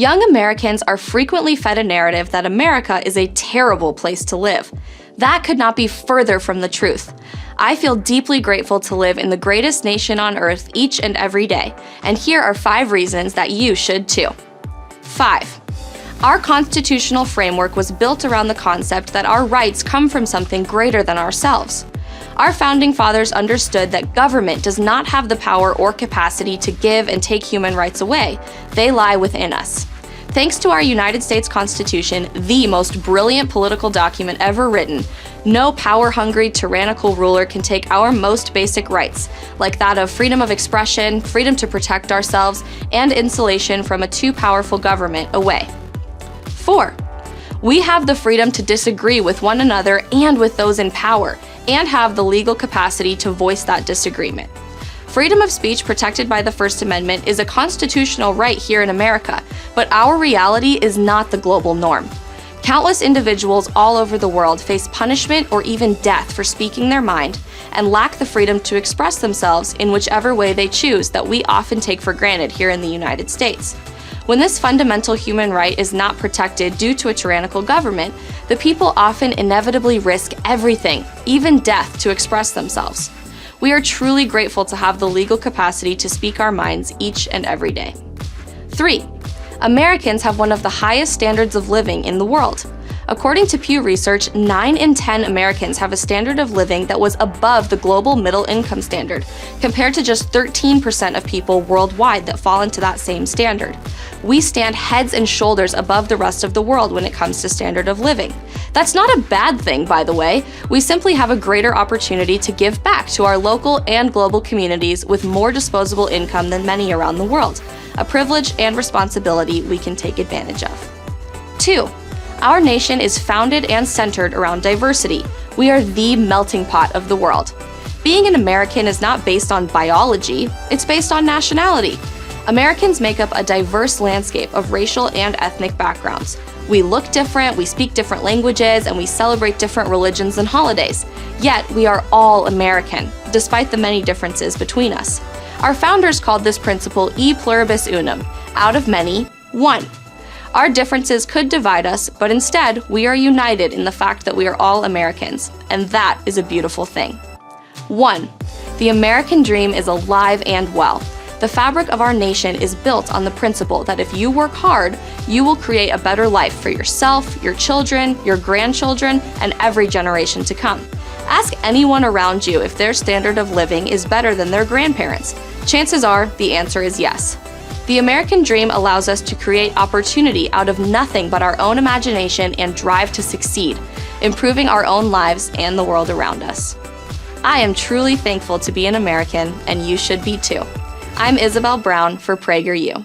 Young Americans are frequently fed a narrative that America is a terrible place to live. That could not be further from the truth. I feel deeply grateful to live in the greatest nation on earth each and every day, and here are 5 reasons that you should too. 5. Our constitutional framework was built around the concept that our rights come from something greater than ourselves. Our founding fathers understood that government does not have the power or capacity to give and take human rights away. They lie within us. Thanks to our United States Constitution, the most brilliant political document ever written, no power-hungry, tyrannical ruler can take our most basic rights, like that of freedom of expression, freedom to protect ourselves, and insulation from a too powerful government, away. 4. We have the freedom to disagree with one another and with those in power, and have the legal capacity to voice that disagreement. Freedom of speech protected by the First Amendment is a constitutional right here in America, but our reality is not the global norm. Countless individuals all over the world face punishment or even death for speaking their mind and lack the freedom to express themselves in whichever way they choose that we often take for granted here in the United States. When this fundamental human right is not protected due to a tyrannical government, the people often inevitably risk everything, even death, to express themselves. We are truly grateful to have the legal capacity to speak our minds each and every day. 3. Americans have one of the highest standards of living in the world. According to Pew Research, 9 in 10 Americans have a standard of living that was above the global middle income standard, compared to just 13% of people worldwide that fall into that same standard. We stand heads and shoulders above the rest of the world when it comes to standard of living. That's not a bad thing, by the way. We simply have a greater opportunity to give back to our local and global communities with more disposable income than many around the world, a privilege and responsibility we can take advantage of. 2. Our nation is founded and centered around diversity. We are the melting pot of the world. Being an American is not based on biology, it's based on nationality. Americans make up a diverse landscape of racial and ethnic backgrounds. We look different, we speak different languages, and we celebrate different religions and holidays. Yet, we are all American, despite the many differences between us. Our founders called this principle e pluribus unum, out of many, one. Our differences could divide us, but instead, we are united in the fact that we are all Americans, and that is a beautiful thing. 1. The American dream is alive and well. The fabric of our nation is built on the principle that if you work hard, you will create a better life for yourself, your children, your grandchildren, and every generation to come. Ask anyone around you if their standard of living is better than their grandparents'. Chances are the answer is yes. The American dream allows us to create opportunity out of nothing but our own imagination and drive to succeed, improving our own lives and the world around us. I am truly thankful to be an American, and you should be too. I'm Isabel Brown for PragerU.